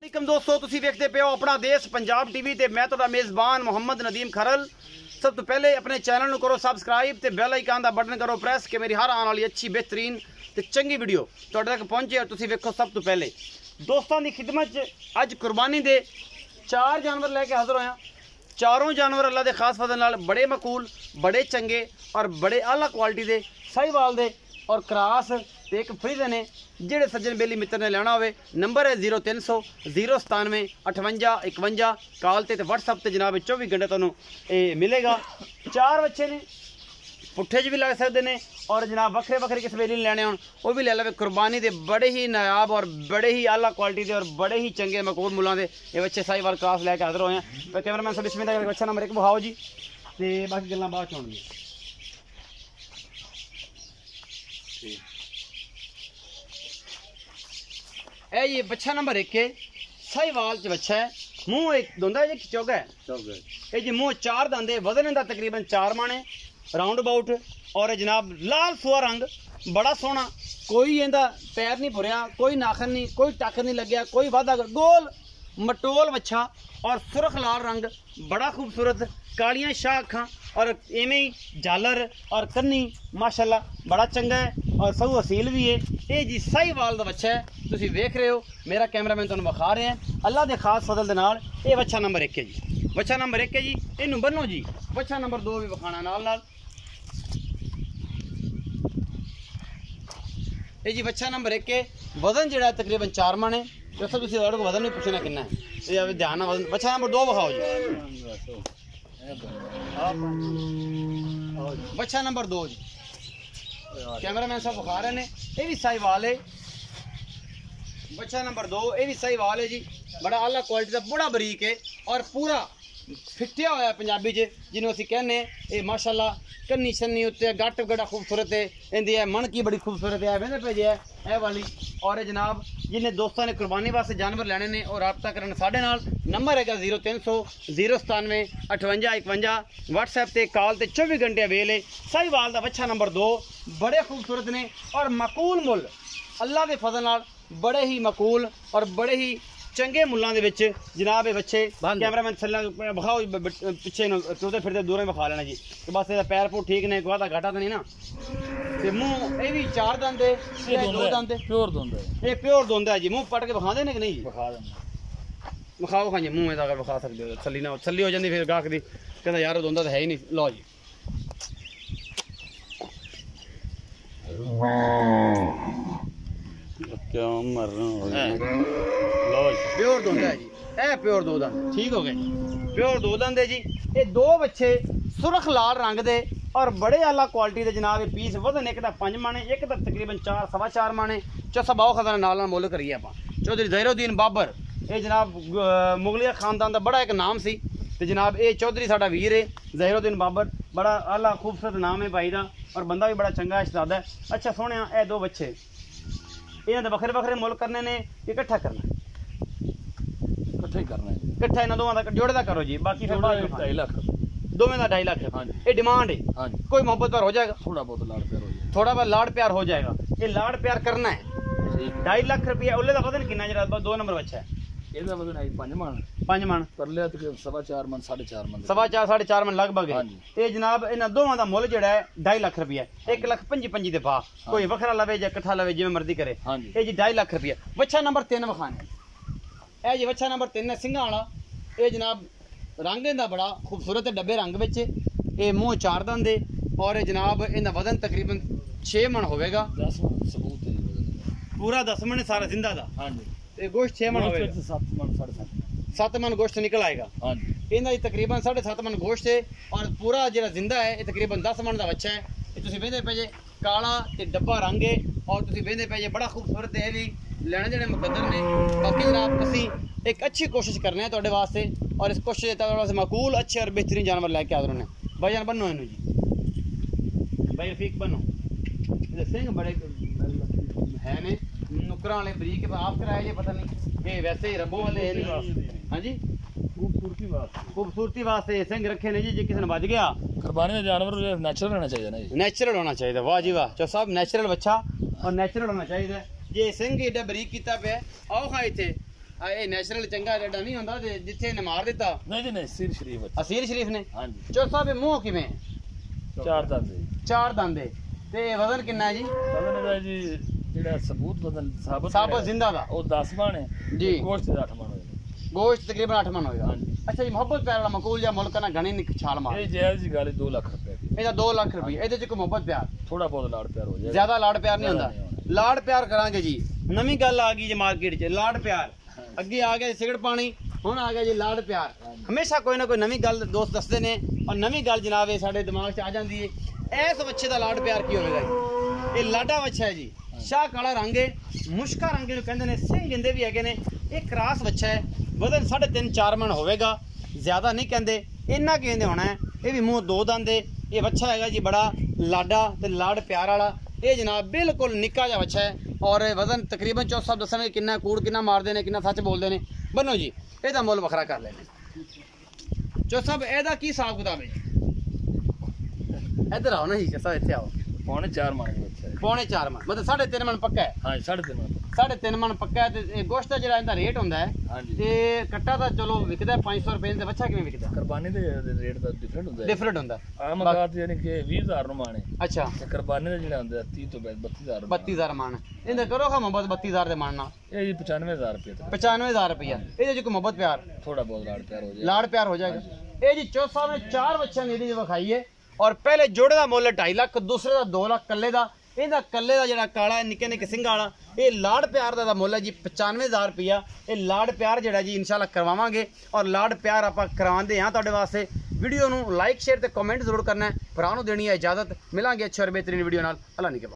दोस्तों तुसी देखते पे हो अपना देश पंजाब टीवी ते मैं तुहाडा मेज़बान मोहम्मद नदीम खरल। सब तो पहले अपने चैनल नूं करो सबसक्राइब ते बेल आइकन दा बटन करो प्रेस कि मेरी हर आने वाली अच्छी बेहतरीन ते चंगी वीडियो तुहाडे तक पहुंचे और तुसी वेखो। सब तो पहले दोस्तों की खिदमत च अज कुर्बानी दे 4 जानवर लैके हाज़र होया। चारों जानवर अल्लाह दे खास फजल नाल बड़े मकूल, बड़े चंगे और बड़े आला क्वालिटी दे साहिवाल दे और क्रास ते एक फ्रीज ने। जेड़े सज्जन बेली मित्र ने लेना होवे नंबर है 0300 097 58 51 कॉल ते व्हाट्सअप ते जनाब 24 घंटे तुहानू मिलेगा। 4 बच्चे ने पुट्ठे च भी लग सकते हैं और जनाब वक्रे वक्रे किस वेले लेने हो वो भी ले लो। कुर्बानी दे बड़े ही नायाब और बड़े ही आला क्वालिटी दे और बड़े ही चंगे मकबूल मुलां दे ये बच्चे साहिवाल क्रास लैके हाज़र होए हैं। तो कैमरामैन साहब इसमें बच्चा नंबर 1 बखाओ जी ते बाकी गल्लां बाद च होणगियां। ए ये बच्चा नंबर 1 है साहिवाल च बच्चा है। मुंह एक दोंदा है जी चौगा है ये जी मुंह 4 दंद है। वजन इहदा तकरीबन 4 मन है राउंड अबाउट और जनाब लाल सुआ रंग बड़ा सोहना। कोई इहदा पैर नहीं भुरया, कोई नाखन नहीं, कोई टक नहीं लग्या, कोई वाधा गोल मटोल बच्चा और सुरख लाल रंग बड़ा खूबसूरत कालियां शाह अखां और इवें ही झालर और कन्नी माशाल्लाह बड़ा चंगा है और सहू असील भी है। ये जी साहिवाल दा बच्चा है तुसीं वेख रहे हो। मेरा कैमरामैन तुहानूं विखा रहे हैं अल्लाह दे खास फजल दे नाल। ये बच्चा नंबर 1 है जी, बच्चा नंबर 1 है जी। इनू बन्नो जी। बच्चा नंबर 2 भी विखाना नाल। ये जी बच्चा नंबर 1 है। वजन जिहड़ा तकरीबन 4 मन है। दोस्तों तुसीं तुहाडे कोल वजन नहीं पुछना कितना है, ये ध्यान नाल वजन। बच्चा नंबर 2 विखाओ जी। बच्चा नंबर 2 जी कैमरामैन साहब विखा रहे हैं। ये भी साहिवाल है। बच्चा नंबर 2 ये भी साहिवाल है जी। बड़ा आला क्वालिटी का बड़ा बरीक है और पूरा फिटिया हुआ पंजाबी च जिन्हों असीं कहने ये माशाल्लाह। कन्नी शन्नी उत्ते गट बड़ा खूबसूरत है इहदी है मन की बड़ी खूबसूरत है वेंदे पे जे है वाली। और जनाब जिन्हें दोस्तों ने कुर्बानी वास्ते जानवर लेने ने और रब्ता करन साडे नाल नंबर है 0300 097 58 51 व्हाट्सएप ते कॉल ते 24 घंटे अवेल है। साहिवाल दा बच्चा नंबर 2 बड़े खूबसूरत ने और मकूल मुल अल्लाह के फजल नाल बड़े ही मकूल और बड़े ही चंगे मुल्लां दे विच जनाब ये बच्चे। कैमरामैन थल्ले बखाओ पिछे तुरते फिरते दूर विखा लेना जी। तो बस ये पैर पूर ठीक ने कोई घाटा तो नहीं ना। ते मुंह ये भी 4 दंद है, 2 दंद है, प्योर दंद है। ये प्योर दंद है जी। मुंह पट के विखा देने कि नहीं जी? विखा देना विखाओ खां जी मुंह इहदा अगर विखा सकते हो। थल्ली ना थल्ली हो जाती फिर गाहक दी कहंदा यार दंदा तो है ही नहीं। लो जी क्या प्योर दो है जी। ए प्योर 2 दंद ठीक हो गए। प्योर 2 दंद है जी। ये 2 बच्चे सुरख लाल रंग दे और बड़े आला क्वालिटी दे जनाब। ये पीस वजन एक दा 5 मन है, एक दा तकरीबन 4 सवा 4 मन है। चौथा बाओ खजाना नाल मोल करिए आप चौधरी ज़हीरुद्दीन बाबर। ये जनाब मुगलिया खानदान का बड़ा एक नाम सी ते जनाब ये चौधरी साडा वीर है ज़हीरुद्दीन बाबर। बड़ा आला खूबसूरत नाम है भाई का और बंदा भी बड़ा चंगा शहजादा है। अच्छा सोहने ये 2 बच्चे इन्होंने वखरे वखरे मुल करने ने इकट्ठा करना है इकट्ठा इन्होंने दोवां दा जोड़े दा करो जी। बाकी फिर 2.5 लाख दोवें दा 2.5 लाख ये डिमांड है। कोई मोहब्बत पर हो जाएगा, थोड़ा बहुत लाड़ प्यार हो जाएगा, थोड़ा बहुत लाड़ प्यार हो जाएगा। ये लाड़ प्यार करना है। 2.5 लाख रुपया उल्ले दा वजन कितना जरा 2 नंबर बच्चा है। ਇਹਦਾ ਵਜ਼ਨ ਹੈ 5 ਮਣ परले ਤਕਰੀਬਨ 4.5 ਮਣ 4.5 ਮਣ 4.5 मन लगभग है। ये जनाब इन्होंने दोवां दा मुल जिहड़ा है 2.5 लाख रुपया 1 लाख 25 दे भाव। कोई वखरा लवे या इकट्ठा लवे जिवें मर्जी करे। ये जी 2.5 लाख रुपया। बच्चा नंबर 3 विखाने ए जी। बच्चा नंबर 3 है सिंघां वाला। ये जनाब रंग इहदा बड़ा खूबसूरत है डब्बे रंग विच। ये मुंह 4 दंद है और जनाब इहदा वजन तकरीबन 6 मन होवेगा। 10 ਮਣ सबूत है पूरा 10 मन सारा जिंदा दा। हाँ जी ते गोश्त 6 मन होवेगा। 7 ਮਣ 7 मन गोश्त निकल आएगा। हाँ जी इनका तकरीबन 7.5 मन गोश्त है और पूरा जो जिंदा है ये तकरीबन 10 मन का बच्चा है। ये तुसीं वेंदे पे जे काला ते डब्बा रंग है और तुसीं वेंदे पे जे बड़ा खूबसूरत है भी लेने जेडे मुकद्दर ने। बाकी जनाब असीं एक अच्छी कोशिश करने हैं तुहाडे वास्ते और इस कोशिश तुहाडे वास्ते माकूल अच्छे और बेहतरीन जानवर लैके हाज़र होने। भाईजान बनो इनू जी भाई रफीक बनो। सिंह बड़े है ने नुकरा वाले बरीक आप कराए जे पता नहीं ये वैसे ही रबों वाले है नहीं। हाँ जी खूबसूरती वास्ते सिंह रखे ने जी। जे किसी ने बज गया कुर्बानी का जानवर नेचुरल होना चाहिए ना जी। नेचुरल होना चाहिए। वाह जी वाह चो साहब नेचुरल बच्चा और नेचुरल होना चाहिए। जे सिंह एडा बरीक किया पे आओ खां इत्थे ਇਹ ਨੈਚੁਰਲ ਚੰਗਾ ਰੇਡਾ ਨਹੀਂ ਹੁੰਦਾ ਤੇ ਜਿੱਥੇ ਇਹਨੇ ਮਾਰ ਦਿੱਤਾ। ਨਹੀਂ ਜੀ ਨਹੀਂ, ਅਸੀਲ ਸ਼ਰੀਫ ਹੈ। ਅਸੀਲ ਸ਼ਰੀਫ ਨੇ। ਹਾਂਜੀ। ਚੋ ਸਾਹਿਬ ਇਹ ਮੂੰਹ ਕਿਵੇਂ? ਚਾਰ ਦੰਦ ਹੈ। ਚਾਰ ਦੰਦੇ ਤੇ ਵਜ਼ਨ ਕਿੰਨਾ ਹੈ ਜੀ? ਵਜ਼ਨ ਇਹਦਾ ਜੀ ਜਿਹੜਾ ਸਬੂਤ ਵਜ਼ਨ ਸਾਬਤ ਜ਼ਿੰਦਾ ਦਾ ਉਹ 10 ਮਣ ਹੈ ਜੀ। ਗੋਸ਼ਤ ਦਾ 8 ਮਣ ਹੋਏਗਾ। ਗੋਸ਼ਤ ਤਕਰੀਬਨ 8 ਮਣ ਹੋਏਗਾ। ਹਾਂਜੀ। ਅੱਛਾ ਜੀ, ਮੁਹੱਬਤ ਪਿਆਰ ਵਾਲਾ ਮਕੂਲ ਜਾਂ ਮੁਲਕ ਨਾਲ ਘਣੀ ਨਿਕ ਛਾਲ ਮਾਰ। ਇਹ ਜਾਇਜ਼ ਦੀ ਗੱਲ 2 ਲੱਖ ਰੁਪਏ ਦੀ। ਇਹਦਾ 2 ਲੱਖ ਰੁਪਏ। ਇਹਦੇ ਚ ਕੋਈ ਮੁਹੱਬਤ ਪਿਆਰ ਥੋੜਾ ਬਹੁਤ ਲਾੜ ਪਿਆਰ ਹੋ ਜਾਏਗਾ, ਜ਼ਿਆਦਾ ਲਾੜ ਪਿਆਰ ਨਹੀਂ ਹੁੰਦਾ। ਲਾੜ ਪਿਆਰ ਕਰਾਂਗੇ ਜੀ। ਨਵੀਂ ਗੱਲ ਆ ਗਈ ਜੀ ਮਾਰਕੀਟ 'ਚ, ਲਾੜ ਪਿਆਰ। ਅੱਗੇ ਆ ਗਿਆ ਸਿਗਰਟ ਪਾਣੀ, ਹੁਣ ਆ ਗਿਆ ਜੀ ਲਾੜ ਪਿਆਰ। ਹਮੇਸ਼ਾ ਕੋਈ ਨਾ ਕੋਈ ਨਵੀਂ ਗੱਲ ਦੋਸਤ ਦੱਸਦੇ ਨੇ ਔਰ ਨਵੀਂ ਗੱਲ ਜਨਾਬ ਇਹ ਸਾਡੇ ਦਿਮਾਗ 'ਚ ਆ ਜਾਂਦੀ ਹੈ। ਇਸ ਬੱਚੇ ਦਾ ਲਾੜ ਪਿਆਰ ਕੀ ਹੋਵੇਗਾ ਜੀ? ਇਹ ਲਾਡਾ ਬੱਚਾ ਹੈ ਜੀ, ਸ਼ਾਹ ਕਾਲਾ ਰੰਗ ਹੈ, ਮੁਸ਼ਕਾ ਰੰਗ ਨੂੰ ਕਹਿੰਦੇ ਨੇ, ਸਿੰਘ ਇੰਦੇ ਵੀ ਹੈਗੇ ਨੇ। ਇਹ ਕਰਾਸ ਬੱਚਾ ਹੈ, ਵਜ਼ਨ 3.5-4 ਮਣ ਹੋਵੇਗਾ, ਜ਼ਿਆਦਾ ਨਹੀਂ ਕਹਿੰਦੇ, ਇੰਨਾ ਕਹਿੰਦੇ ਹੋਣਾ ਹੈ। ਇਹ ਵੀ ਮੂੰਹ 2 ਦੰਦ ਹੈ। ਇਹ ਬੱਚਾ ਹੈਗਾ ਜੀ ਬੜਾ ਲਾਡਾ ਤੇ ਲਾੜ ਪਿਆਰ ਵਾਲਾ। ਇਹ ਜਨਾਬ ਬਿਲਕੁਲ ਨਿੱਕਾ ਜਿਹਾ ਬੱਚਾ ਹੈ ਔਰ ਵਜ਼ਨ ਤਕਰੀਬਨ ਚੌਥ ਸਾਹਿਬ ਦੱਸਣਗੇ ਕਿੰਨਾ ਕੂੜ ਕਿੰਨਾ ਮਾਰਦੇ ਨੇ, ਕਿੰਨਾ ਸੱਚ ਬੋਲਦੇ ਨੇ। ਬੰਨੋ ਜੀ, ਇਹਦਾ ਮੁੱਲ ਵੱਖਰਾ ਕਰ ਲੈਣੇ। ਚੌਥ ਸਾਹਿਬ ਇਹਦਾ ਕੀ ਹਿਸਾਬ ਕਿਤਾਬ ਹੈ? ਇੱਧਰ ਆਓ ਨਾ ਜੀ, ਸਾਹਿਬ ਇੱਥੇ ਆਓ। 4.5 ਮਣ ਦਾ ਬੱਚਾ ਹੈ। 4.5 ਮਣ ਮਤਲਬ 3.5 ਮਣ ਪੱਕਾ ਹੈ। ਹਾਂ 3.5 ਮਣ। 3.5 ਮਣ ਪੱਕਾ ਹੈ। ਤੇ ਗੋਸ਼ਤ ਦਾ ਜਿਹੜਾ ਇਹਦਾ ਰੇਟ ਹੁੰਦਾ ਹੈ ਹਾਂਜੀ। ਤੇ ਕੱਟਾ ਤਾਂ ਚਲੋ ਵਿਕਦਾ 500 ਰੁਪਏ ਤੇ ਬੱਚਾ ਕਿਵੇਂ ਵਿਕਦਾ? ਕੁਰਬਾਨੀ ਦੇ ਰੇਟ ਦਾ ਡਿਫਰੈਂਟ ਹੁੰਦਾ ਹੈ। ਡਿਫਰੈਂਟ ਹੁੰਦਾ। ਆਮ ਆਗਾਤ ਯਾਨੀ ਕਿ 20000 ਨੂੰ ਮਾਣੇ। ਅੱਛਾ। ਤੇ ਕੁਰਬਾਨੀ ਦਾ ਜਿਹੜਾ ਹੁੰਦਾ 30 ਤੋਂ 32000। 32000 ਮਣ। ਇਹਦਾ ਕਰੋ ਖਾ ਮੁਹੱਬਤ 32000 ਦੇ ਮਣ ਨਾਲ। ਇਹ ਜੀ 95000 ਰੁਪਏ ਤੱਕ। 95000 ਰੁਪਇਆ। ਇਹਦੇ ਚ ਕੋਈ ਮੁਹੱਬਤ ਪਿਆਰ ਥੋੜਾ ਬਹੁਤ ਲਾੜ ਪਿਆਰ ਹੋ ਜਾਏ। ਲਾੜ ਪਿਆਰ ਹੋ ਜਾਏਗਾ। ਇਹ ਜੀ ਚੌਥ ਸਾਹਿਬ ਨੇ 4 ਬੱਚਿਆਂ ਦੀ ਇਹਦੀ ਵਿਖਾਈ ਹੈ ਔਰ ਪਹਿਲੇ ਜੋੜੇ ਦਾ ਮੁੱਲ 2.5 ਲੱਖ, ਦੂਸਰੇ ਦਾ 2 ਲੱਖ ਕੱਲੇ ਦਾ। ਇਹਦਾ ਕੱਲੇ ਦਾ ਜਿਹੜਾ ਕਾਲਾ ਨਿੱਕੇ ਨਿੱਕੇ ਸਿੰਘਾਂ ਵਾਲਾ, ਇਹ ਲਾੜ ਪਿਆਰ ਦਾ ਮੁੱਲ ਹੈ ਜੀ 95000 ਰੁਪਇਆ। ਇਹ ਲਾੜ ਪਿਆਰ ਜਿਹੜਾ ਜੀ ਇਨਸ਼ਾਅੱਲਾ ਕਰਵਾਵਾਂਗੇ ਔਰ ਲਾੜ ਪਿਆਰ ਆਪਾਂ ਕਰਵਾਉਂਦੇ ਹਾਂ ਤੁਹਾਡੇ ਵਾਸਤੇ। ਵੀਡੀਓ ਨੂੰ ਲਾਈਕ ਸ਼ੇਅਰ ਤੇ ਕਮੈਂਟ ਜ਼ਰੂਰ ਕਰਨਾ ਹੈ। ਭਰਾ ਨੂੰ ਦੇਣੀ ਹੈ ਇਜਾਜ਼ਤ। ਮਿਲਾਂਗੇ ਅੱਛੇ ਔਰ ਬਿਹਤਰੀਨ ਵੀਡੀਓ ਨਾਲ। ਅੱਲਾ ਨਿਗਹਿਬਾਨ।